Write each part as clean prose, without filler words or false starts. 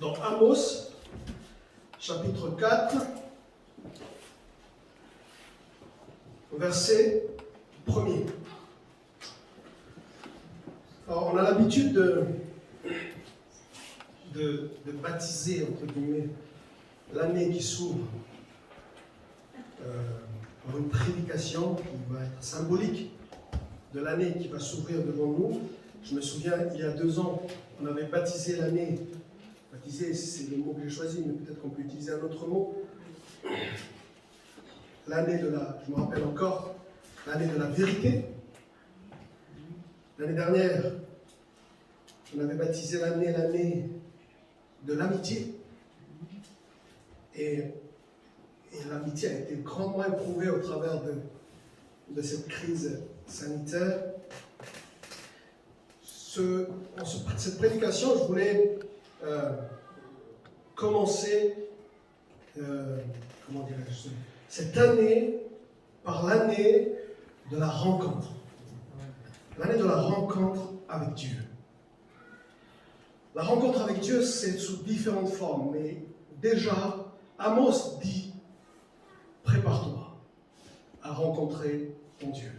dans Amos, chapitre 4, verset 1er. Alors, on a l'habitude de baptiser, entre guillemets, l'année qui s'ouvre par une prédication qui va être symbolique de l'année qui va s'ouvrir devant nous. Je me souviens, il y a 2 ans, on avait baptisé l'année. Baptiser, c'est le mot que j'ai choisi, mais peut-être qu'on peut utiliser un autre mot. L'année de la, je me rappelle encore, l'année de la vérité. L'année dernière, on avait baptisé l'année de l'amitié. Et l'amitié a été grandement éprouvée au travers de cette crise sanitaire. Cette prédication, je voulais commencer, cette année par l'année de la rencontre. L'année de la rencontre avec Dieu. La rencontre avec Dieu, c'est sous différentes formes, mais déjà, Amos dit, prépare-toi à rencontrer ton Dieu.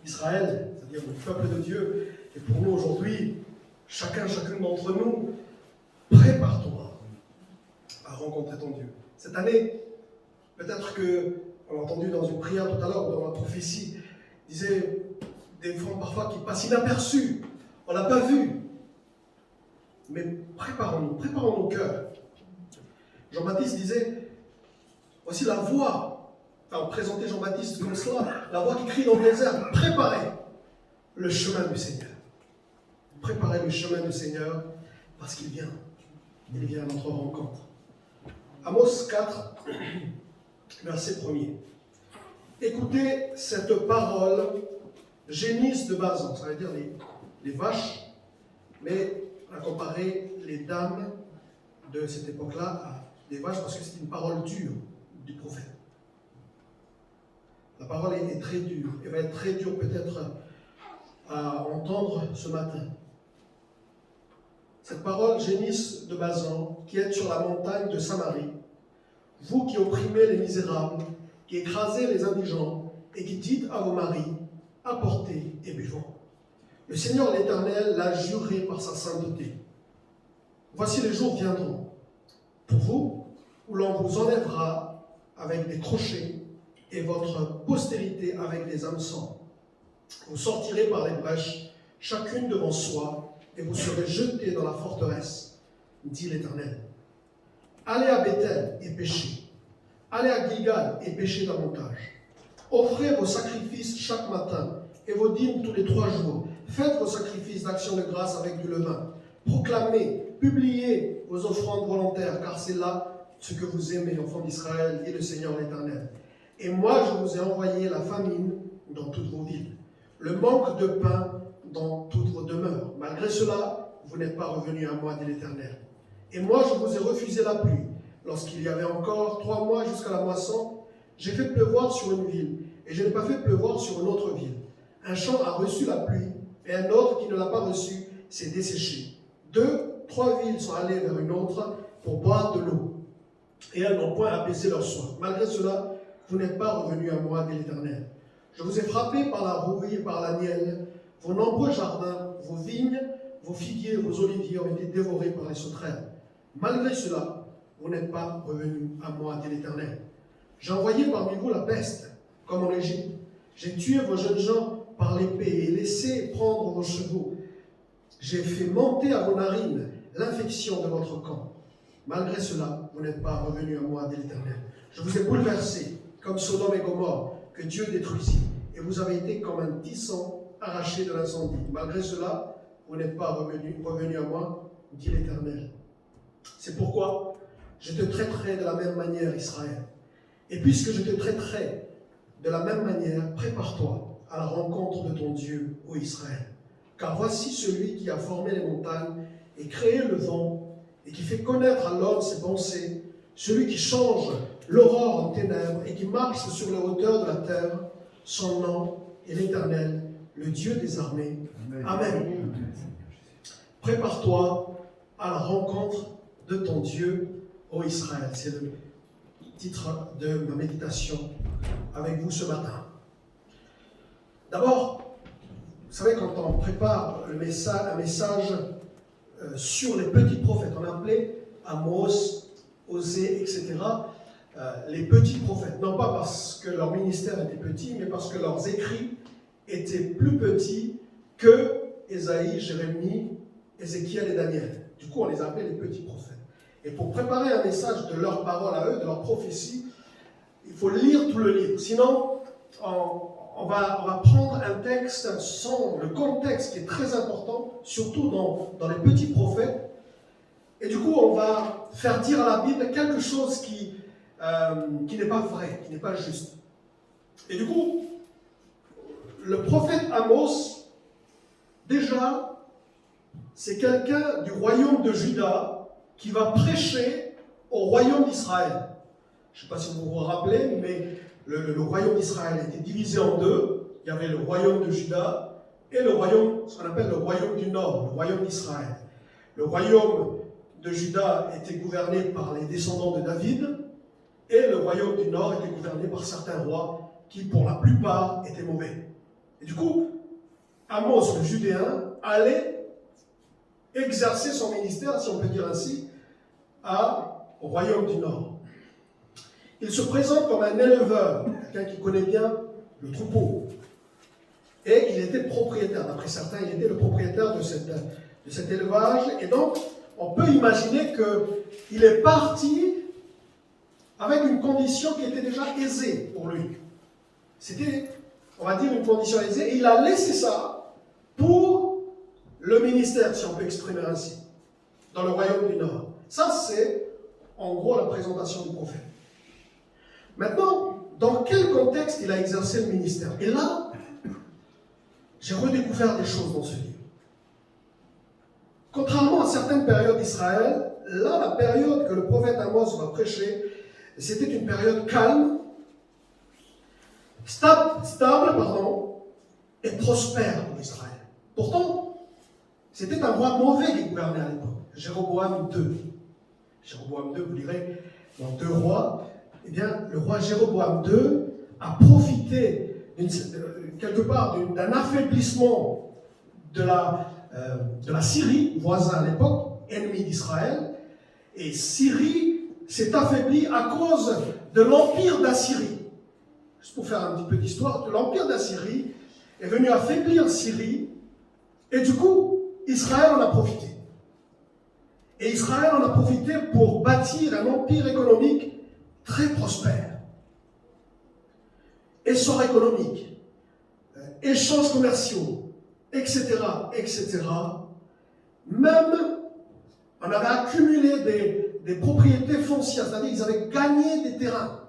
Israël, c'est-à-dire le peuple de Dieu, et pour nous aujourd'hui, chacune d'entre nous, prépare-toi à rencontrer ton Dieu. Cette année, peut-être qu'on a entendu dans une prière tout à l'heure, dans la prophétie, disait des fois parfois qui passent inaperçus, on ne l'a pas vu. Mais préparons nos cœurs. Jean-Baptiste disait, voici la voix, on présentait Jean-Baptiste comme cela, la voix qui crie dans le désert, préparez le chemin du Seigneur. Préparez le chemin du Seigneur, parce qu'il vient à notre rencontre. Amos 4, verset 1er. Écoutez cette parole, gémisse de Basan, ça veut dire les vaches, mais on a comparé les dames de cette époque-là à des vaches parce que c'est une parole dure du prophète. La parole est très dure, et va être très dure peut-être à entendre ce matin. Cette parole gémisse de Basan, qui est sur la montagne de Samarie, vous qui opprimez les misérables, qui écrasez les indigents, et qui dites à vos maris, apportez et buvons. Le Seigneur l'Éternel l'a juré par sa sainteté. Voici les jours viendront, pour vous, où l'on vous enlèvera avec des crochets, et votre postérité avec des hameçons. Vous sortirez par les brèches, chacune devant soi, et vous serez jetés dans la forteresse, dit l'Éternel. Allez à Bethel et péchez. Allez à Gilgal et péchez davantage. Offrez vos sacrifices chaque matin et vos dîmes tous les 3 jours. Faites vos sacrifices d'action de grâce avec du levain. Proclamez, publiez vos offrandes volontaires, car c'est là ce que vous aimez, enfants d'Israël, dit le Seigneur l'Éternel. Et moi, je vous ai envoyé la famine dans toutes vos villes, le manque de pain dans toutes vos demeures. Malgré cela, vous n'êtes pas revenus à moi, dit l'Éternel. Et moi, je vous ai refusé la pluie. Lorsqu'il y avait encore 3 mois jusqu'à la moisson, j'ai fait pleuvoir sur une ville, et je n'ai pas fait pleuvoir sur une autre ville. Un champ a reçu la pluie, et un autre qui ne l'a pas reçue s'est desséché. 2, 3 villes sont allées vers une autre pour boire de l'eau, et elles n'ont point apaisé leur soif. Malgré cela, vous n'êtes pas revenus à moi, dit l'Éternel. Je vous ai frappé par la rouille et par la nielle. Vos nombreux jardins, vos vignes, vos figuiers, vos oliviers ont été dévorés par les sauterelles. Malgré cela, vous n'êtes pas revenus à moi, dit l'Éternel. J'ai envoyé parmi vous la peste, comme en Égypte. J'ai tué vos jeunes gens par l'épée et laissé prendre vos chevaux. J'ai fait monter à vos narines l'infection de votre camp. Malgré cela, vous n'êtes pas revenus à moi, dit l'Éternel. Je vous ai bouleversés, comme Sodome et Gomorrhe, que Dieu détruisit. Et vous avez été comme un tisson arraché de l'incendie. Malgré cela, vous n'êtes pas revenus à moi, dit l'Éternel. C'est pourquoi je te traiterai de la même manière, Israël. Et puisque je te traiterai de la même manière, prépare-toi à la rencontre de ton Dieu, ô Israël. Car voici celui qui a formé les montagnes et créé le vent, et qui fait connaître à l'homme ses pensées, celui qui change l'aurore en ténèbres et qui marche sur les hauteurs de la terre, son nom est l'Éternel, le Dieu des armées. Amen. Prépare-toi à la rencontre de ton Dieu, ô Israël. C'est le titre de ma méditation avec vous ce matin. D'abord, vous savez, quand on prépare un message sur les petits prophètes, on appelait Amos, Osée, etc., les petits prophètes. Non pas parce que leur ministère était petit, mais parce que leurs écrits étaient plus petits que Ésaïe, Jérémie, Ézéchiel et Daniel. Du coup, on les appelait les petits prophètes. Et pour préparer un message de leurs paroles à eux, de leurs prophéties, il faut lire tout le livre. Sinon, on va prendre un texte sans le contexte qui est très important, surtout dans les petits prophètes. Et du coup, on va faire dire à la Bible quelque chose qui n'est pas vrai, qui n'est pas juste. Et du coup, le prophète Amos, déjà, c'est quelqu'un du royaume de Juda qui va prêcher au royaume d'Israël. Je ne sais pas si vous vous rappelez, mais le royaume d'Israël était divisé en deux. Il y avait le royaume de Juda et le royaume, ce qu'on appelle le royaume du Nord, le royaume d'Israël. Le royaume de Juda était gouverné par les descendants de David, et le royaume du Nord était gouverné par certains rois qui, pour la plupart, étaient mauvais. Et du coup, Amos, le Judéen, allait exercer son ministère, si on peut dire ainsi, au royaume du Nord. Il se présente comme un éleveur, quelqu'un qui connaît bien le troupeau. Et il était propriétaire, d'après certains, il était le propriétaire de cet élevage. Et donc, on peut imaginer qu'il est parti avec une condition qui était déjà aisée pour lui. C'était, on va dire, une condition aisée. Et il a laissé ça pour le ministère, si on peut exprimer ainsi, dans le royaume du Nord. Ça, c'est, en gros, la présentation du prophète. Maintenant, dans quel contexte il a exercé le ministère? Et là, j'ai redécouvert des choses dans ce livre. Contrairement à certaines périodes d'Israël, là, la période que le prophète Amos va prêcher, c'était une période calme, stable, et prospère pour Israël. Pourtant, c'était un roi mauvais qui gouvernait à l'époque, Jéroboam II. Jéroboam II, vous lirez dans 2 rois, eh bien, le roi Jéroboam II a profité quelque part d'un affaiblissement de la Syrie, voisin à l'époque, ennemi d'Israël, et Syrie s'est affaiblie à cause de l'empire d'Assyrie. Juste pour faire un petit peu d'histoire, l'empire d'Assyrie est venu affaiblir Syrie, et du coup, Israël en a profité. Et Israël en a profité pour bâtir un empire économique très prospère. Essor économique, échanges commerciaux, etc., etc. Même, on avait accumulé des propriétés foncières, c'est-à-dire qu'ils avaient gagné des terrains.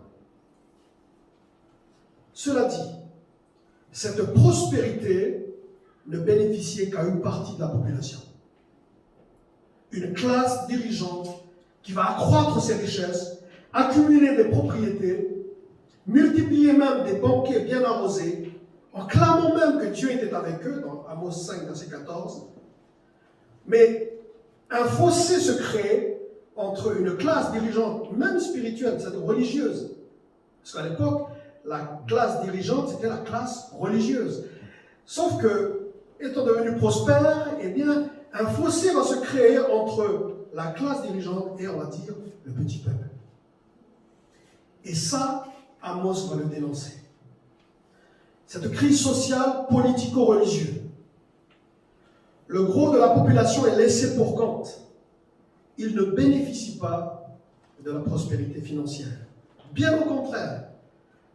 Cela dit, cette prospérité ne bénéficiait qu'à une partie de la population. Une classe dirigeante qui va accroître ses richesses, accumuler des propriétés, multiplier même des banquets bien arrosés, en clamant même que Dieu était avec eux, dans Amos 5, verset 14. Mais un fossé se crée entre une classe dirigeante, même spirituelle, c'est-à-dire religieuse. Parce qu'à l'époque, la classe dirigeante, c'était la classe religieuse. Sauf que, étant devenu prospère, eh bien, un fossé va se créer entre la classe dirigeante et, on va dire, le petit peuple. Et ça, Amos va le dénoncer. Cette crise sociale politico-religieuse. Le gros de la population est laissé pour compte. Il ne bénéficie pas de la prospérité financière. Bien au contraire.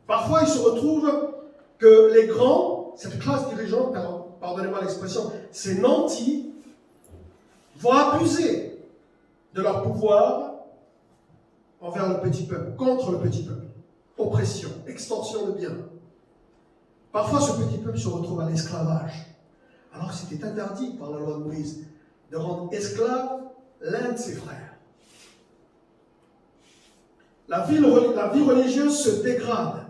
Parfois, il se retrouve que les grands, cette classe dirigeante, pardonnez-moi l'expression, ces nantis, vont abuser de leur pouvoir envers le petit peuple, contre le petit peuple. Oppression, extorsion de biens. Parfois, ce petit peuple se retrouve à l'esclavage. Alors que c'était interdit par la loi de Moïse de rendre esclave l'un de ses frères. La vie religieuse se dégrade.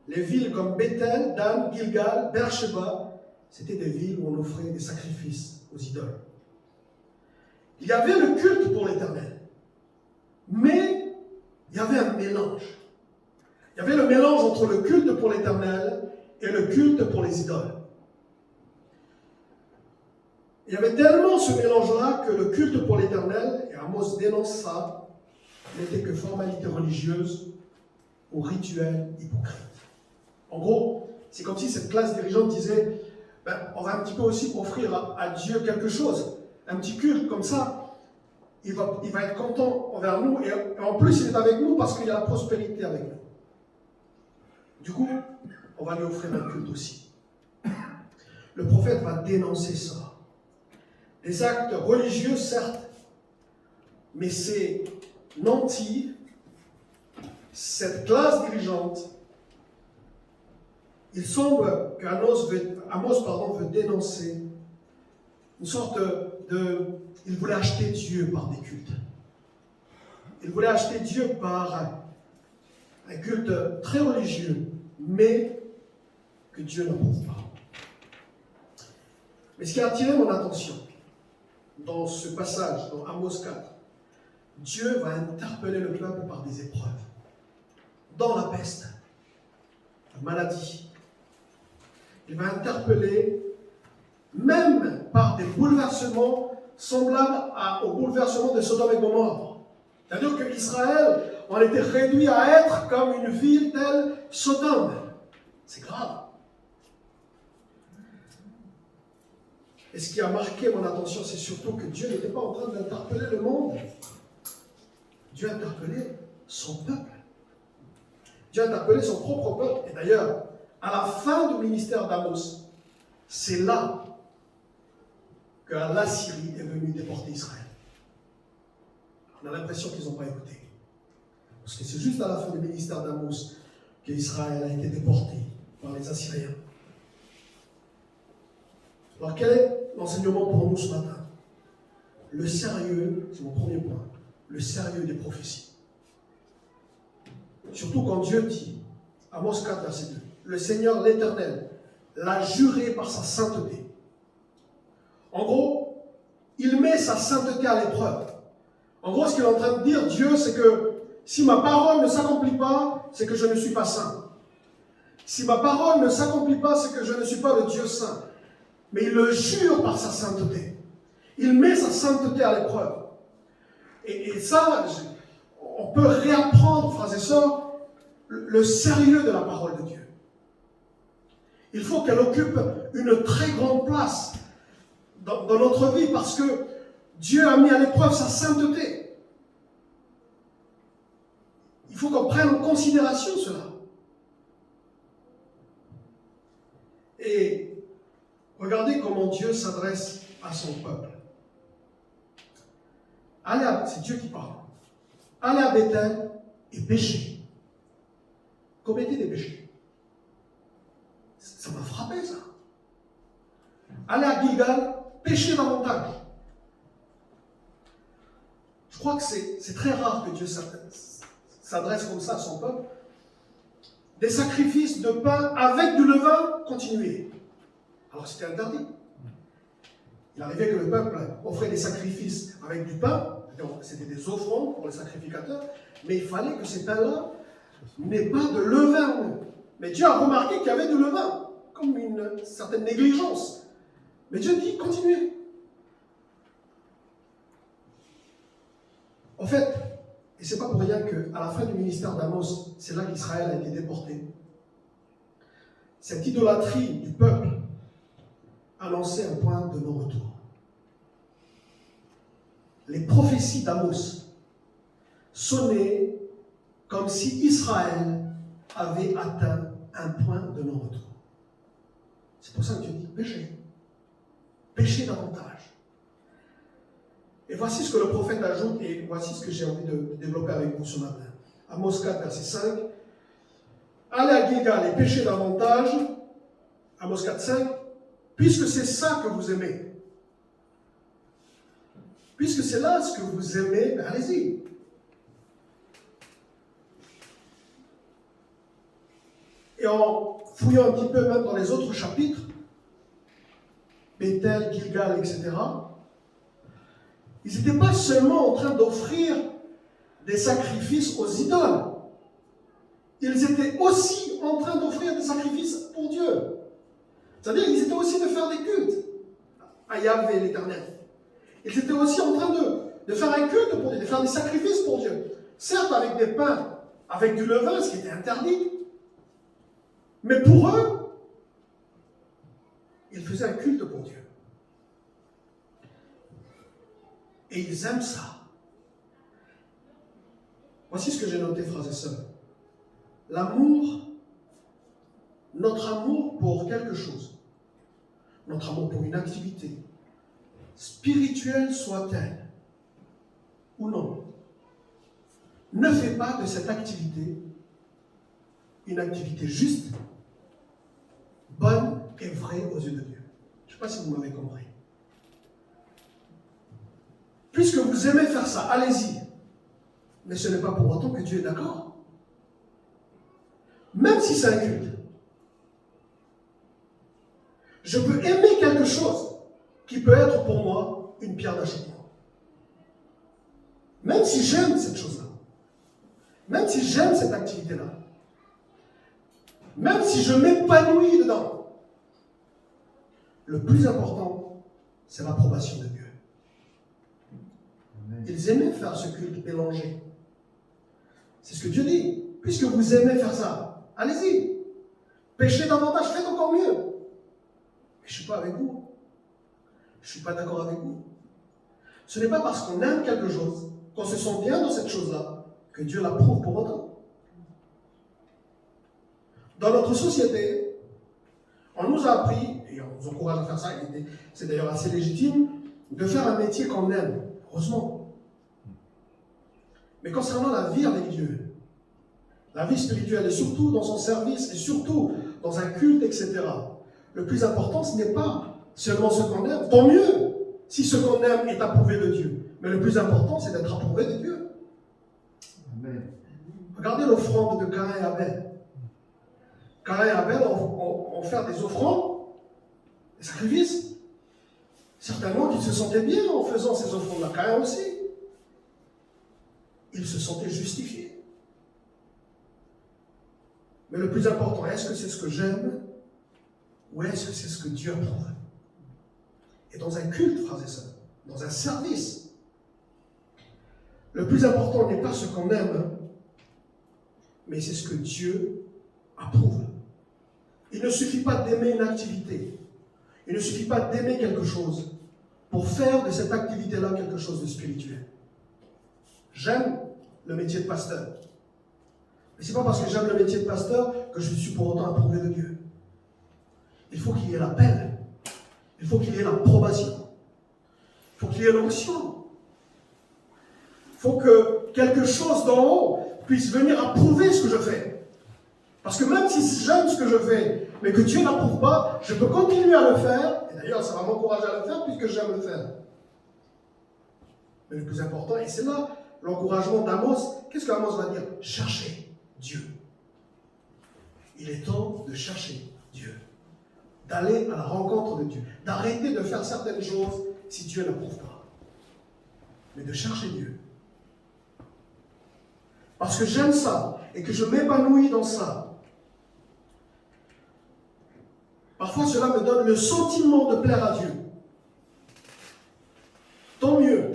Les villes comme Bethel, Dan, Gilgal, Beersheba, c'était des villes où on offrait des sacrifices aux idoles. Il y avait le culte pour l'Éternel. Mais il y avait un mélange. Il y avait le mélange entre le culte pour l'Éternel et le culte pour les idoles. Il y avait tellement ce mélange-là que le culte pour l'Éternel, et Amos dénonce ça, n'était que formalité religieuse ou rituel hypocrite. En gros, c'est comme si cette classe dirigeante disait on va un petit peu aussi offrir à Dieu quelque chose, un petit culte comme ça, il va être content envers nous, et en plus il est avec nous parce qu'il y a la prospérité avec nous. Du coup, on va lui offrir un culte aussi. Le prophète va dénoncer ça. Des actes religieux, certes, mais c'est nanti, cette classe dirigeante, il semble qu'Amos veut dénoncer une sorte de... Il voulait acheter Dieu par des cultes. Il voulait acheter Dieu par un culte très religieux, mais que Dieu n'approuve pas. Mais ce qui a attiré mon attention dans ce passage, dans Amos 4, Dieu va interpeller le peuple par des épreuves. Dans la peste, la maladie, il va interpeller même par des bouleversements semblables au bouleversement de Sodome et Gomorrhe. C'est-à-dire qu'Israël en était réduit à être comme une ville telle Sodome. C'est grave. Et ce qui a marqué mon attention, c'est surtout que Dieu n'était pas en train d'interpeller le monde. Dieu interpellait son peuple. Dieu interpellait son propre peuple. Et d'ailleurs, à la fin du ministère d'Amos, c'est là que l'Assyrie est venue déporter Israël. On a l'impression qu'ils n'ont pas écouté. Parce que c'est juste à la fin du ministère d'Amos qu'Israël a été déporté par les Assyriens. Alors quel est l'enseignement pour nous ce matin? Le sérieux, c'est mon premier point, le sérieux des prophéties. Surtout quand Dieu dit, Amos 4, verset 2, le Seigneur l'Éternel l'a juré par sa sainteté. En gros, il met sa sainteté à l'épreuve. En gros, ce qu'il est en train de dire, Dieu, c'est que si ma parole ne s'accomplit pas, c'est que je ne suis pas saint. Si ma parole ne s'accomplit pas, c'est que je ne suis pas le Dieu saint. Mais il le jure par sa sainteté. Il met sa sainteté à l'épreuve. Et ça, on peut réapprendre, frères et sœurs, le sérieux de la parole de Dieu. Il faut qu'elle occupe une très grande place dans notre vie parce que Dieu a mis à l'épreuve sa sainteté. Il faut qu'on prenne en considération cela. Et regardez comment Dieu s'adresse à son peuple. C'est Dieu qui parle. Allez à Bethel et péchez. Commettez des péchés. Ça m'a frappé, ça. Allez à Gilgal, péchez davantage. Je crois que c'est très rare que Dieu s'adresse comme ça à son peuple. Des sacrifices de pain avec du levain, continuez. Alors c'était interdit. Il arrivait que le peuple offrait des sacrifices avec du pain, c'était des offrandes pour les sacrificateurs, mais il fallait que ces pains-là n'aient pas de levain. Mais Dieu a remarqué qu'il y avait du levain, comme une certaine négligence. Mais Dieu dit, continuez. En fait, et c'est pas pour rien qu'à la fin du ministère d'Amos, c'est là qu'Israël a été déporté. Cette idolâtrie du peuple annonçait un point de non-retour. Les prophéties d'Amos sonnaient comme si Israël avait atteint un point de non-retour. C'est pour ça que Dieu dit, péchez. Péchez davantage. Et voici ce que le prophète ajoute, et voici ce que j'ai envie de développer avec vous ce matin. Amos 4, verset 5. Allez à Gilgal et péchez davantage. Amos 4, 5. Puisque c'est ça que vous aimez. Puisque c'est là ce que vous aimez, ben allez-y. Et en fouillant un petit peu même dans les autres chapitres, Bethel, Gilgal, etc., ils n'étaient pas seulement en train d'offrir des sacrifices aux idoles. Ils étaient aussi en train d'offrir des sacrifices pour Dieu. C'est-à-dire qu'ils étaient aussi de faire des cultes à Yahvé l'Éternel. Ils étaient aussi en train de faire un culte pour Dieu, de faire des sacrifices pour Dieu. Certes avec des pains, avec du levain, ce qui était interdit. Mais pour eux, ils faisaient un culte pour Dieu. Et ils aiment ça. Voici ce que j'ai noté, frères et sœurs. L'amour, notre amour pour quelque chose, notre amour pour une activité, spirituelle soit-elle ou non, ne fait pas de cette activité une activité juste, bonne et vraie aux yeux de Dieu. Je ne sais pas si vous m'avez compris. Puisque vous aimez faire ça, allez-y. Mais ce n'est pas pour autant que Dieu est d'accord. Même si c'est un culte. Je peux aimer quelque chose qui peut être pour moi une pierre d'achoppement. Même si j'aime cette chose-là. Même si j'aime cette activité-là. Même si je m'épanouis dedans. Le plus important, c'est l'approbation de Dieu. Ils aimaient faire ce culte mélangé. C'est ce que Dieu dit. Puisque vous aimez faire ça, allez-y. Péchez davantage, faites encore mieux. Mais je ne suis pas avec vous. Je ne suis pas d'accord avec vous. Ce n'est pas parce qu'on aime quelque chose, qu'on se sent bien dans cette chose-là, que Dieu l'approuve pour autant. Dans notre société, on nous a appris, et on nous encourage à faire ça, c'est d'ailleurs assez légitime, de faire un métier qu'on aime. Heureusement. Mais concernant la vie avec Dieu, la vie spirituelle, et surtout dans son service, et surtout dans un culte, etc., le plus important, ce n'est pas seulement ce qu'on aime. Tant mieux si ce qu'on aime est approuvé de Dieu. Mais le plus important, c'est d'être approuvé de Dieu. Amen. Regardez l'offrande de Caïn et Abel. Caïn et Abel ont fait des offrandes, des sacrifices. Certainement qu'ils se sentaient bien en faisant ces offrandes-là. Caïn aussi. Ils se sentaient justifiés. Mais le plus important, est-ce que c'est ce que j'aime ou est-ce que c'est ce que Dieu approuve? Et dans un culte, frères et sœurs, dans un service, le plus important n'est pas ce qu'on aime, mais c'est ce que Dieu approuve. Il ne suffit pas d'aimer une activité. Il ne suffit pas d'aimer quelque chose pour faire de cette activité-là quelque chose de spirituel. J'aime le métier de pasteur. Mais ce n'est pas parce que j'aime le métier de pasteur que je suis pour autant approuvé de Dieu. Il faut qu'il y ait l'appel. Il faut qu'il y ait l'approbation. Il faut qu'il y ait l'onction. Il faut que quelque chose d'en haut puisse venir approuver ce que je fais. Parce que même si j'aime ce que je fais, mais que Dieu n'approuve pas, je peux continuer à le faire. Et d'ailleurs, ça va m'encourager à le faire puisque j'aime le faire. Mais le plus important, et c'est là l'encouragement d'Amos, qu'est-ce qu'Amos va dire? Cherchez Dieu. Il est temps de chercher Dieu. D'aller à la rencontre de Dieu. D'arrêter de faire certaines choses si Dieu n'approuve pas. Mais de chercher Dieu. Parce que j'aime ça et que je m'épanouis dans ça. Parfois, cela me donne le sentiment de plaire à Dieu. Tant mieux.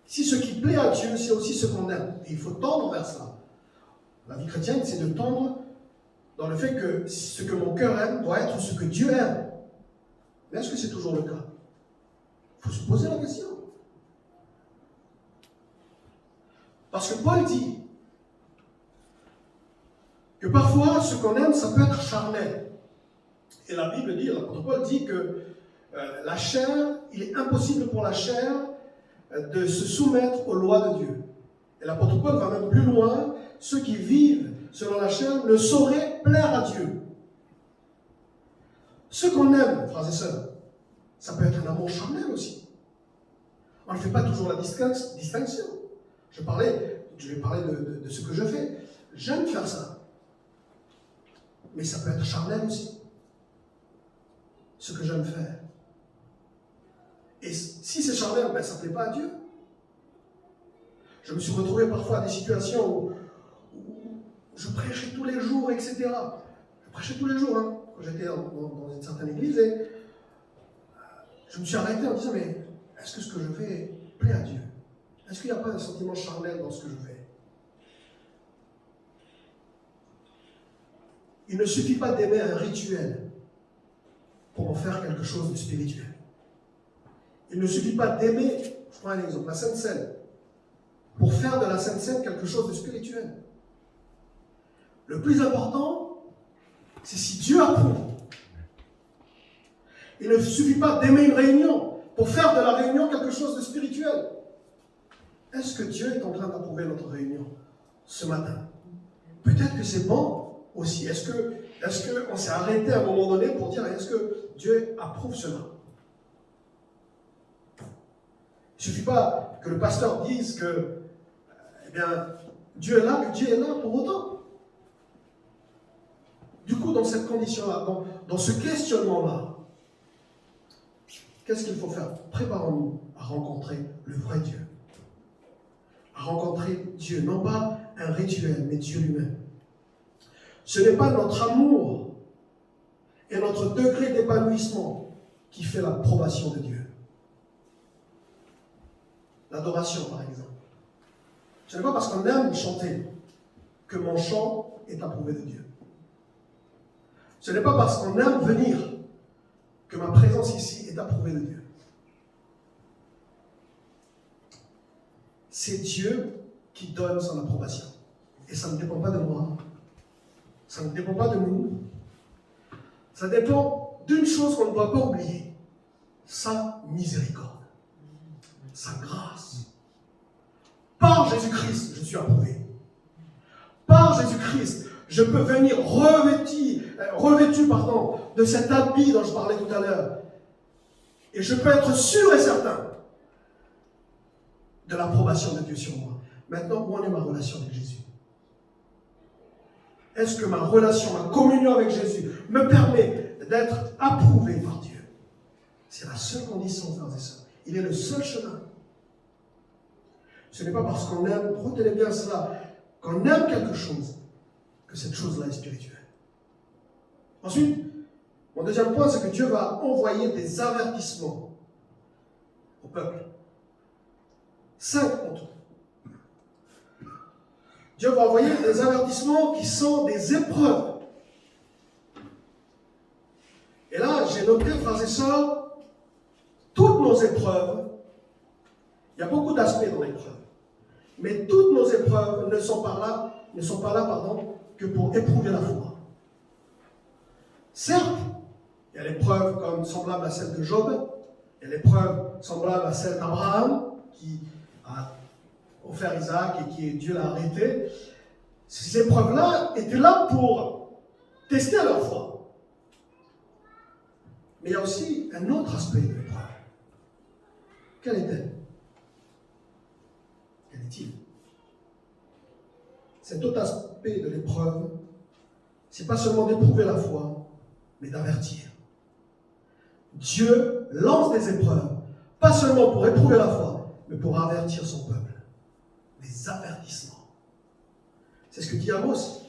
Si ce qui plaît à Dieu, c'est aussi ce qu'on aime. Et il faut tendre vers ça. La vie chrétienne, c'est de tendre dans le fait que ce que mon cœur aime doit être ce que Dieu aime. Mais est-ce que c'est toujours le cas? Il faut se poser la question. Parce que Paul dit que parfois, ce qu'on aime, ça peut être charnel. Et la Bible dit, l'apôtre Paul dit que la chair, il est impossible pour la chair de se soumettre aux lois de Dieu. Et l'apôtre Paul va même plus loin. Ceux qui vivent selon la chair ne sauraient plaire à Dieu. Ce qu'on aime, frères et sœurs, ça peut être un amour charnel aussi. On ne fait pas toujours la distinction. Je vais parler de ce que je fais. J'aime faire ça. Mais ça peut être charnel aussi. Ce que j'aime faire. Et si c'est charnel, ben ça ne plaît pas à Dieu. Je me suis retrouvé parfois à des situations où je prêchais tous les jours, etc. Je prêchais tous les jours, hein, quand j'étais dans une certaine église, et je me suis arrêté en disant, mais est-ce que ce que je fais plaît à Dieu? Est-ce qu'il n'y a pas un sentiment charnel dans ce que je fais? Il ne suffit pas d'aimer un rituel pour en faire quelque chose de spirituel. Il ne suffit pas d'aimer, je prends un exemple, la Sainte Seine, pour faire de la Sainte Seine quelque chose de spirituel. Le plus important, c'est si Dieu approuve. Il ne suffit pas d'aimer une réunion pour faire de la réunion quelque chose de spirituel. Est-ce que Dieu est en train d'approuver notre réunion ce matin? Peut-être que c'est bon aussi. Est-ce qu'on s'est arrêté à un moment donné pour dire, est-ce que Dieu approuve cela? Il ne suffit pas que le pasteur dise que, eh bien, Dieu est là, que Dieu est là pour autant. Du coup, dans cette condition-là, dans ce questionnement-là, qu'est-ce qu'il faut faire? Préparons-nous à rencontrer le vrai Dieu. À rencontrer Dieu, non pas un rituel, mais Dieu lui-même. Ce n'est pas notre amour et notre degré d'épanouissement qui fait l'approbation de Dieu. L'adoration, par exemple. Ce n'est pas parce qu'on aime chanter que mon chant est approuvé de Dieu. Ce n'est pas parce qu'on aime venir que ma présence ici est approuvée de Dieu. C'est Dieu qui donne son approbation. Et ça ne dépend pas de moi. Ça ne dépend pas de nous. Ça dépend d'une chose qu'on ne doit pas oublier. Sa miséricorde. Sa grâce. Par Jésus-Christ, je suis approuvé. Par Jésus-Christ, je peux venir revêtu de cet habit dont je parlais tout à l'heure. Et je peux être sûr et certain de l'approbation de Dieu sur moi. Maintenant, où en est ma relation avec Jésus? Est-ce que ma relation, ma communion avec Jésus me permet d'être approuvé par Dieu? C'est la seule condition, frères et sœurs. Il est le seul chemin. Ce n'est pas parce qu'on aime, retenez bien cela, qu'on aime quelque chose, que cette chose-là est spirituelle. Ensuite, mon deuxième point, c'est que Dieu va envoyer des avertissements au peuple. 5 en tout. Dieu va envoyer des avertissements qui sont des épreuves. Et là, j'ai noté, frères et sœurs, toutes nos épreuves, il y a beaucoup d'aspects dans l'épreuve, mais toutes nos épreuves ne sont pas là, que pour éprouver la foi. Certes, il y a l'épreuve comme semblable à celle de Job, il y a l'épreuve semblable à celle d'Abraham, qui a offert Isaac et qui Dieu l'a arrêté. Ces épreuves-là étaient là pour tester leur foi. Mais il y a aussi un autre aspect de l'épreuve. Quel est-elle? Quel est-il? Cet autre aspect de l'épreuve, c'est pas seulement d'éprouver la foi, mais d'avertir. Dieu lance des épreuves, pas seulement pour éprouver la foi, mais pour avertir son peuple. Des avertissements. C'est ce que dit Amos.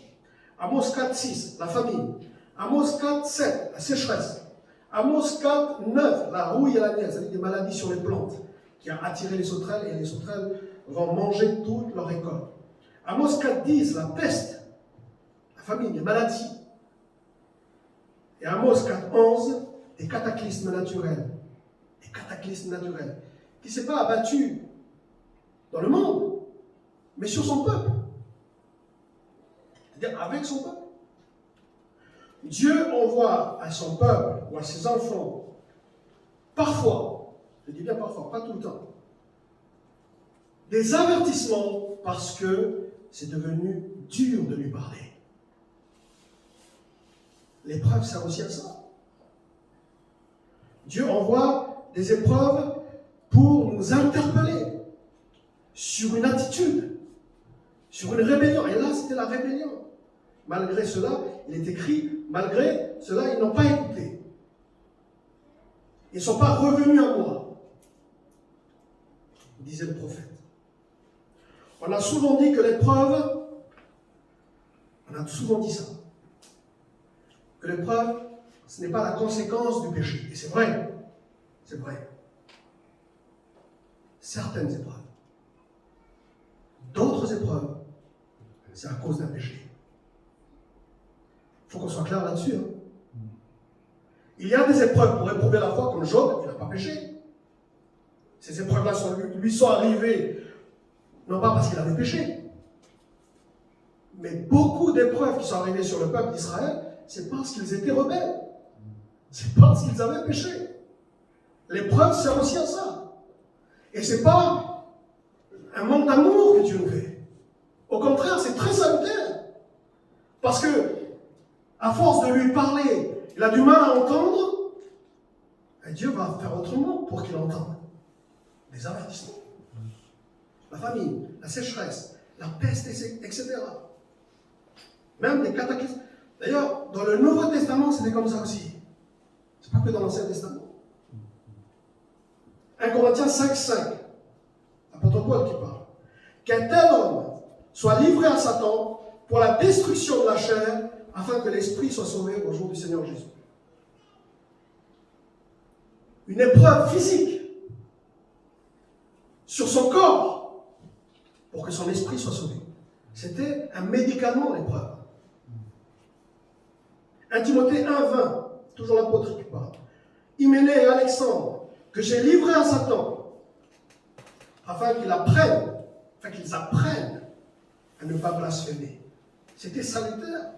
Amos 4, 6, la famine. Amos 4, 7, la sécheresse. Amos 4, 9, la rouille et la nielle, c'est-à-dire des maladies sur les plantes, qui a attiré les sauterelles, et les sauterelles vont manger toute leur récolte. Amos 4, 10, la peste, la famine, les maladies. Et Amos 4, 11, des cataclysmes naturels. Des cataclysmes naturels. Qui ne s'est pas abattu dans le monde, mais sur son peuple. C'est-à-dire avec son peuple. Dieu envoie à son peuple ou à ses enfants, parfois, je dis bien parfois, pas tout le temps, des avertissements parce que c'est devenu dur de lui parler. L'épreuve sert aussi à ça. Dieu envoie des épreuves pour nous interpeller sur une attitude, sur une rébellion. Et là, c'était la rébellion. Malgré cela, il est écrit, malgré cela, ils n'ont pas écouté. Ils ne sont pas revenus à moi, disait le prophète. On a souvent dit que l'épreuve, on a souvent dit ça, que l'épreuve, ce n'est pas la conséquence du péché. Et c'est vrai, c'est vrai. Certaines épreuves. D'autres épreuves, c'est à cause d'un péché. Il faut qu'on soit clair là-dessus. Hein. Il y a des épreuves pour éprouver la foi, comme Job, il n'a pas péché. Ces épreuves-là lui sont arrivées, non pas parce qu'il avait péché, mais beaucoup d'épreuves qui sont arrivées sur le peuple d'Israël, c'est parce qu'ils étaient rebelles. C'est parce qu'ils avaient péché. L'épreuve sert aussi à ça. Et ce n'est pas un manque d'amour que Dieu nous fait. Au contraire, c'est très salutaire. Parce que, à force de lui parler, il a du mal à entendre, et Dieu va faire autrement pour qu'il entende. Des avertissements. La famine, la sécheresse, la peste, etc. Même des cataclysmes. D'ailleurs, dans le Nouveau Testament, c'était comme ça aussi. C'est pas que dans l'Ancien Testament. 1 Corinthiens 5,5. L'apôtre Paul qui parle. Qu'un tel homme soit livré à Satan pour la destruction de la chair, afin que l'esprit soit sauvé au jour du Seigneur Jésus. Une épreuve physique sur son corps pour que son esprit soit sauvé. C'était un médicament, l'épreuve. 1 Timothée 1,20, toujours l'apôtre qui parle. Hyménée et Alexandre, que j'ai livré à Satan, afin qu'ils apprennent à ne pas blasphémer. C'était salutaire.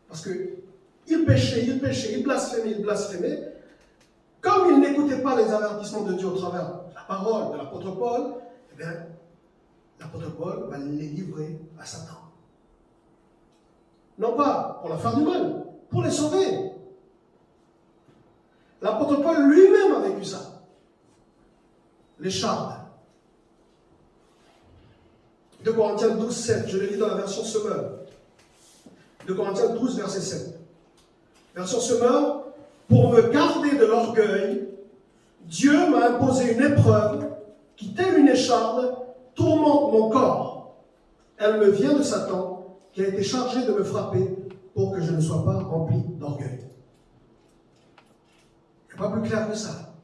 Parce qu'ils péchaient, ils blasphémaient. Comme ils n'écoutaient pas les avertissements de Dieu au travers de la parole de l'apôtre Paul, eh bien, l'apôtre Paul va les livrer à Satan. Non pas pour leur faire du mal, pour les sauver. L'apôtre Paul lui-même a vécu ça. Les chardes. 2 Corinthiens 12, 7, je le lis dans la version Semeur. 2 Corinthiens 12, verset 7. Version Semeur, pour me garder de l'orgueil, Dieu m'a imposé une épreuve qui, telle une écharde, tourmente mon corps. Elle me vient de Satan, qui a été chargé de me frapper pour que je ne sois pas rempli d'orgueil. Il n'y a pas plus clair que ça.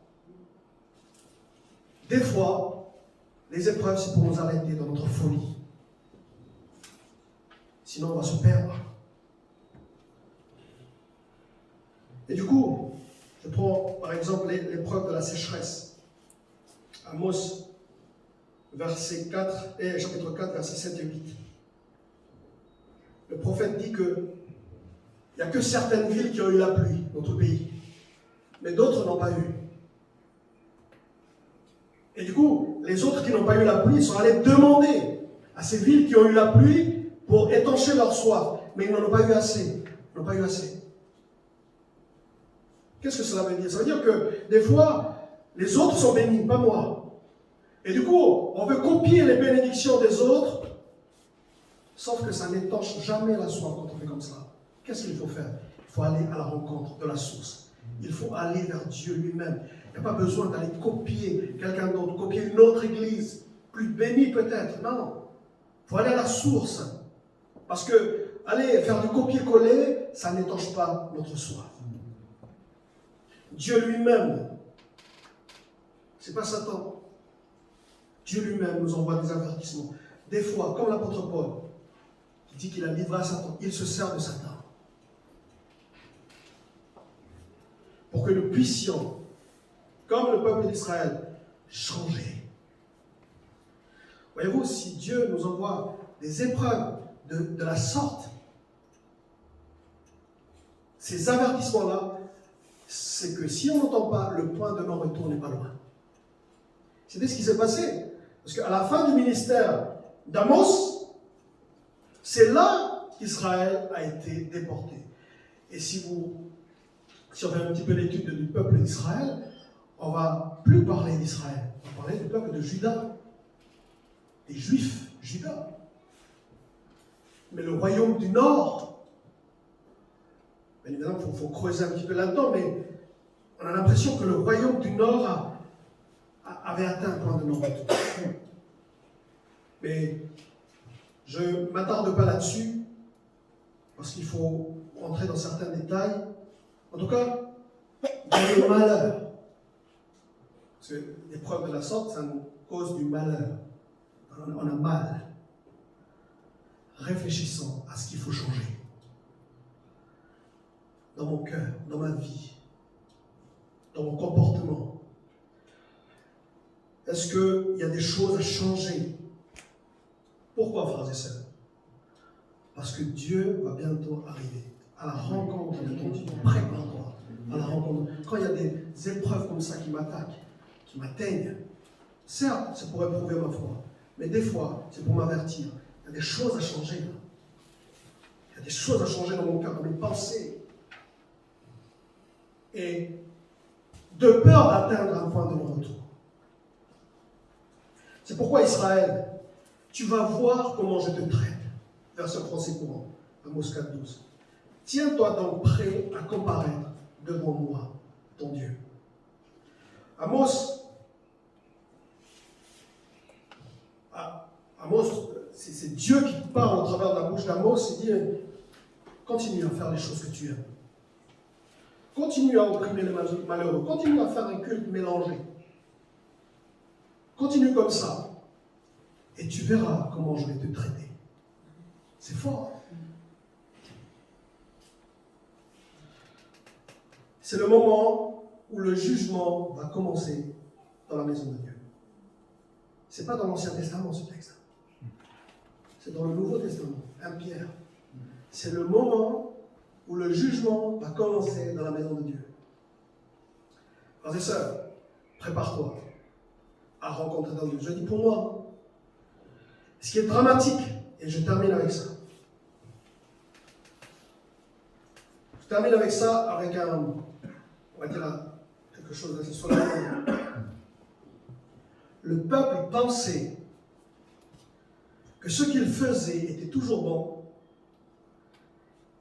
Des fois, les épreuves, c'est pour nous arrêter dans notre folie. Sinon, on va se perdre. Et du coup, je prends par exemple l'épreuve de la sécheresse. Amos, chapitre 4, versets 7 et 8. Le prophète dit que il n'y a que certaines villes qui ont eu la pluie dans notre pays, mais d'autres n'ont pas eu. Et du coup, les autres qui n'ont pas eu la pluie sont allés demander à ces villes qui ont eu la pluie pour étancher leur soif, mais ils n'en ont pas eu assez. Ils n'ont pas eu assez. Qu'est-ce que cela veut dire? Ça veut dire que des fois, les autres sont bénis, pas moi. Et du coup, on veut copier les bénédictions des autres, sauf que ça n'étanche jamais la soif quand on fait comme ça. Qu'est-ce qu'il faut faire? Il faut aller à la rencontre de la source. Il faut aller vers Dieu lui-même. Il n'y a pas besoin d'aller copier quelqu'un d'autre, copier une autre église, plus bénie peut-être. Non. Il faut aller à la source. Parce que aller faire du copier-coller, ça n'étanche pas notre soif. Dieu lui-même, c'est pas Satan. Dieu lui-même nous envoie des avertissements. Des fois, comme l'apôtre Paul, qui dit qu'il a livré à Satan, il se sert de Satan. Pour que nous puissions, comme le peuple d'Israël, changer. Voyez-vous, si Dieu nous envoie des épreuves de la sorte, ces avertissements-là, c'est que si on n'entend pas, le point de non-retour n'est pas loin. C'était ce qui s'est passé. Parce qu'à la fin du ministère d'Amos, c'est là qu'Israël a été déporté. Et si on fait un petit peu l'étude du peuple d'Israël, on ne va plus parler d'Israël. On va parler du peuple de Juda. Des Juifs, Juda. Mais le royaume du Nord, bien évidemment, il faut creuser un petit peu là-dedans, mais on a l'impression que le royaume du Nord avait atteint un point de non-retour. Mais Je ne m'attarde pas là-dessus, parce qu'il faut rentrer dans certains détails. En tout cas, dans le malheur, parce que l'épreuve de la sorte, ça nous cause du malheur. On a mal. Réfléchissons à ce qu'il faut changer. Dans mon cœur, dans ma vie, dans mon comportement. Est-ce qu'il y a des choses à changer? Pourquoi, frères et sœurs? Parce que Dieu va bientôt arriver à la rencontre de ton Dieu. Prépare-toi à la rencontre. Quand il y a des épreuves comme ça qui m'attaquent, qui m'atteignent, certes, c'est pour éprouver ma foi, mais des fois, c'est pour m'avertir. Il y a des choses à changer. Il y a des choses à changer dans mon cœur, dans mes pensées. Et de peur d'atteindre un point de non-retour. C'est pourquoi Israël, tu vas voir comment je te traite. Verset français courant, Amos 4:12. Tiens-toi donc prêt à comparaître devant moi, ton Dieu. Amos, c'est Dieu qui parle au travers de la bouche d'Amos. Il dit, continue à faire les choses que tu aimes. Continue à opprimer les malheureux. Continue à faire un culte mélangé. Continue comme ça. Et tu verras comment je vais te traiter. C'est fort. C'est le moment où le jugement va commencer dans la maison de Dieu. Ce n'est pas dans l'Ancien Testament ce texte. C'est dans le Nouveau Testament, 1 Pierre. C'est le moment où le jugement va commencer dans la maison de Dieu. Frères et sœurs, prépare-toi à rencontrer dans Dieu. Je dis pour moi, ce qui est dramatique, et je termine avec ça. Je termine avec ça, avec on va dire quelque chose d'assez solennel. Le peuple pensait que ce qu'il faisait était toujours bon.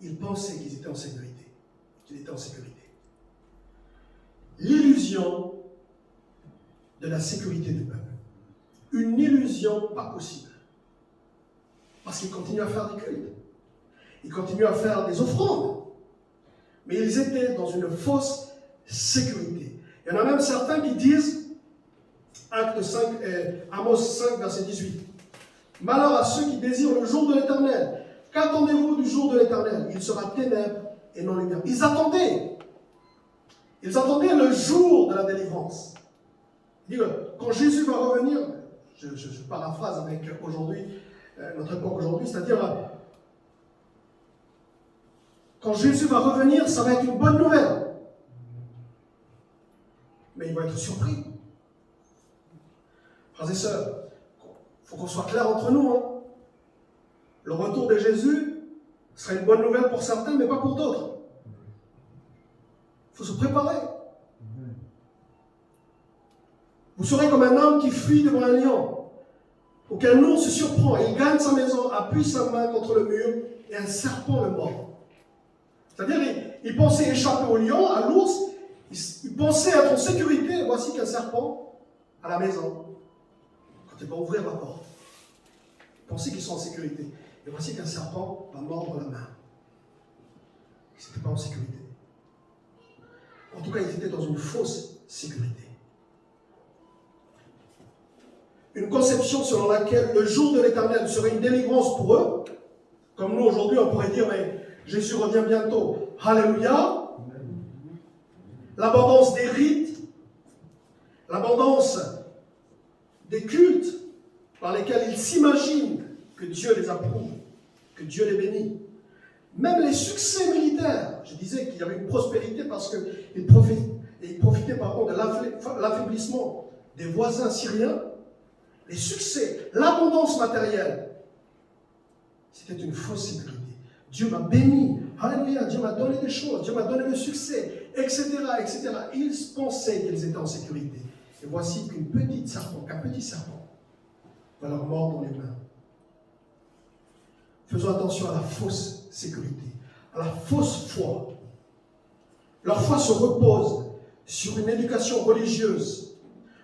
Ils pensaient qu'ils étaient en sécurité. Qu'ils étaient en sécurité. L'illusion de la sécurité du peuple. Une illusion pas possible. Parce qu'ils continuent à faire des cultes. Ils continuent à faire des offrandes. Mais ils étaient dans une fausse sécurité. Il y en a même certains qui disent, Amos 5, verset 18, « Malheur à ceux qui désirent le jour de l'Éternel. Qu'attendez-vous du jour de l'Éternel? Il sera ténèbres et non lumière. » Ils attendaient le jour de la délivrance. Il dit, quand Jésus va revenir, je paraphrase avec aujourd'hui, notre époque aujourd'hui, c'est-à-dire, quand Jésus va revenir, ça va être une bonne nouvelle. Mais il va être surpris. Frères et sœurs, il faut qu'on soit clair entre nous. Le retour de Jésus serait une bonne nouvelle pour certains, mais pas pour d'autres. Il faut se préparer. Vous serez comme un homme qui fuit devant un lion, auquel ours se surprend, et il gagne sa maison, appuie sa main contre le mur, et un serpent le mord. C'est-à-dire, il pensait échapper au lion, à l'ours, il pensait être en sécurité, et voici qu'un serpent à la maison, quand il va ouvrir la porte, il pensait qu'ils sont en sécurité, et voici qu'un serpent va mordre la main. Ils n'étaient pas en sécurité. En tout cas, ils étaient dans une fausse sécurité. Une conception selon laquelle le jour de l'Éternel serait une délivrance pour eux, comme nous aujourd'hui on pourrait dire, mais Jésus revient bientôt, Alléluia. L'abondance des rites, l'abondance des cultes par lesquels ils s'imaginent que Dieu les approuve, que Dieu les bénit. Même les succès militaires, je disais qu'il y avait une prospérité parce qu'ils profitaient de l'affaiblissement des voisins syriens. Les succès, l'abondance matérielle, c'était une fausse sécurité. Dieu m'a béni, alléluia, Dieu m'a donné des choses, Dieu m'a donné le succès, etc., etc. Ils pensaient qu'ils étaient en sécurité. Et voici qu'un petit serpent va leur mordre les mains. Faisons attention à la fausse sécurité, à la fausse foi. Leur foi se repose sur une éducation religieuse.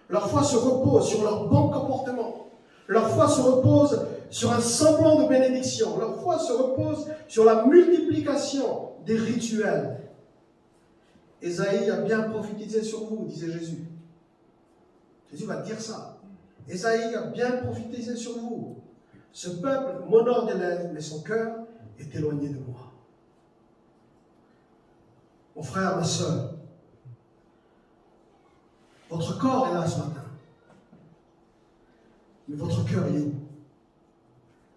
Leur foi se repose sur leur bon comportement. Leur foi se repose sur un semblant de bénédiction. Leur foi se repose sur la multiplication des rituels. Ésaïe a bien prophétisé sur vous, disait Jésus. Jésus va dire ça. Ésaïe a bien prophétisé sur vous. Ce peuple m'honore des lèvres, mais son cœur est éloigné de moi. Mon frère, ma soeur, votre corps est là ce matin. Mais votre cœur est où?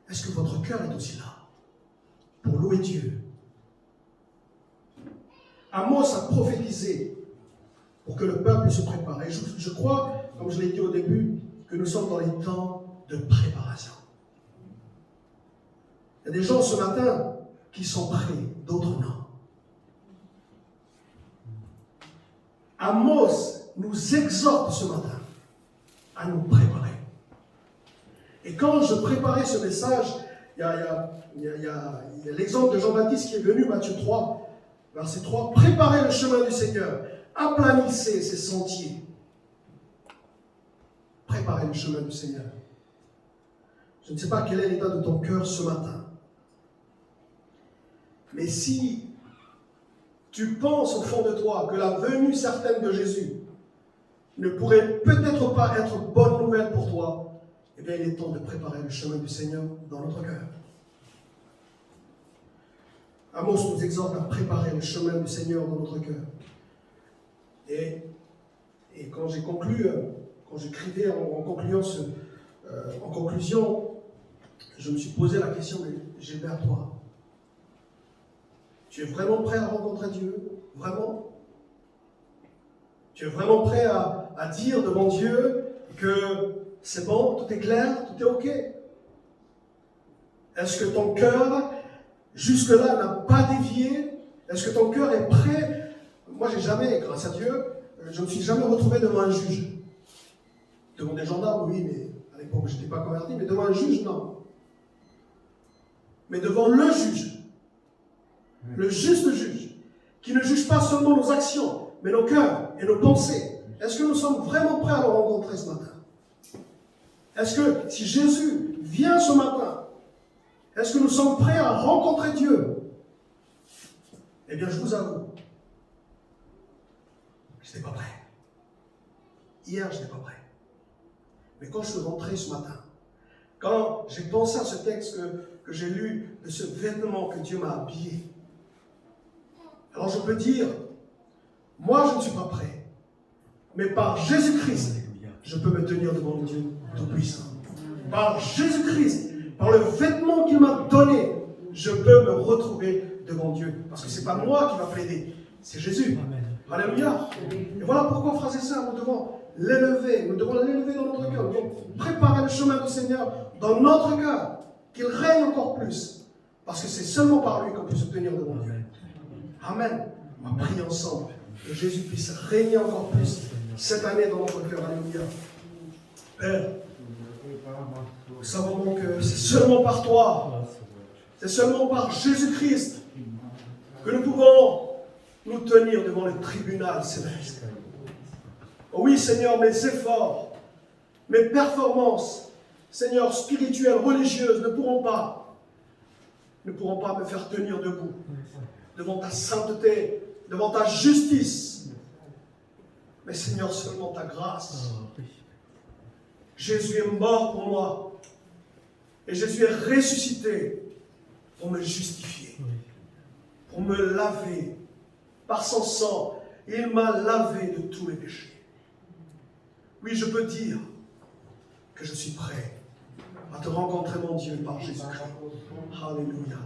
Est-ce que votre cœur est aussi là pour louer Dieu? Amos a prophétisé pour que le peuple se prépare. Et je crois, comme je l'ai dit au début, que nous sommes dans les temps de préparation. Il y a des gens ce matin qui sont prêts, d'autres non. Amos nous exhorte ce matin à nous préparer. Et quand je préparais ce message, il y a l'exemple de Jean-Baptiste qui est venu, Matthieu 3, verset 3, « Préparez le chemin du Seigneur, aplanissez ses sentiers. » Préparez le chemin du Seigneur. Je ne sais pas quel est l'état de ton cœur ce matin. Mais si tu penses au fond de toi que la venue certaine de Jésus ne pourrait peut-être pas être bonne nouvelle pour toi, eh bien, il est temps de préparer le chemin du Seigneur dans notre cœur. Amos nous exhorte à préparer le chemin du Seigneur dans notre cœur. Et quand j'ai conclu, quand j'écrivais en conclusion, je me suis posé la question, mais Gilbert, toi, tu es vraiment prêt à rencontrer Dieu? Vraiment? Tu es vraiment prêt à dire devant Dieu que c'est bon, tout est clair, tout est OK? Est-ce que ton cœur, jusque-là, n'a pas dévié? Est-ce que ton cœur est prêt? Moi, j'ai jamais, grâce à Dieu, je ne me suis jamais retrouvé devant un juge. Devant des gendarmes, oui, mais à l'époque, je n'étais pas converti, mais devant un juge, non. Mais devant le juge, le juste juge, qui ne juge pas seulement nos actions, mais nos cœurs et nos pensées. Est-ce que nous sommes vraiment prêts à le rencontrer ce matin? Est-ce que si Jésus vient ce matin, est-ce que nous sommes prêts à rencontrer Dieu? Eh bien, je vous avoue, je n'étais pas prêt. Hier, je n'étais pas prêt. Mais quand je suis rentré ce matin, quand j'ai pensé à ce texte que j'ai lu, de ce vêtement que Dieu m'a habillé, alors je peux dire, moi je ne suis pas prêt, mais par Jésus-Christ, je peux me tenir devant le Dieu Tout-Puissant. Par Jésus-Christ, par le vêtement qu'il m'a donné, je peux me retrouver devant Dieu. Parce que ce n'est pas moi qui va plaider, c'est Jésus. Alléluia. Et voilà pourquoi, frères et sœurs, nous devons l'élever. Nous devons l'élever dans notre cœur. Nous devons préparer le chemin du Seigneur dans notre cœur, qu'il règne encore plus. Parce que c'est seulement par lui qu'on peut se tenir devant Dieu. Amen. On va prier ensemble que Jésus puisse régner encore plus cette année dans notre cœur. Alléluia. Père, nous savons donc que c'est seulement par toi, c'est seulement par Jésus-Christ que nous pouvons nous tenir devant le tribunal céleste. Oh oui, Seigneur, mes efforts, mes performances, Seigneur, spirituelles, religieuses, ne pourront pas me faire tenir debout devant ta sainteté, devant ta justice. Mais Seigneur, seulement ta grâce. Jésus est mort pour moi et Jésus est ressuscité pour me justifier, pour me laver. Par son sang, il m'a lavé de tous les péchés. Oui, je peux dire que je suis prêt à te rencontrer, mon Dieu, par Jésus-Christ. Alléluia.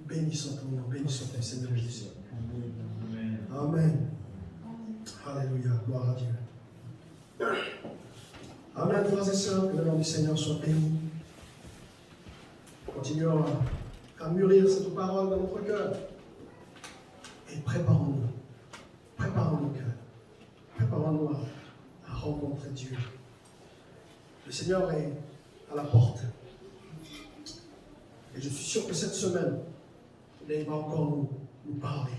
Béni soit ton nom, béni soit ton Seigneur Jésus. Amen. Alléluia, gloire à Dieu. Amen, frères et sœurs, que le nom du Seigneur soit béni. Continuons à mûrir cette parole dans notre cœur. Et préparons-nous nos cœurs. Préparons-nous à rencontrer Dieu. Le Seigneur est à la porte. Et je suis sûr que cette semaine, il va encore nous parler.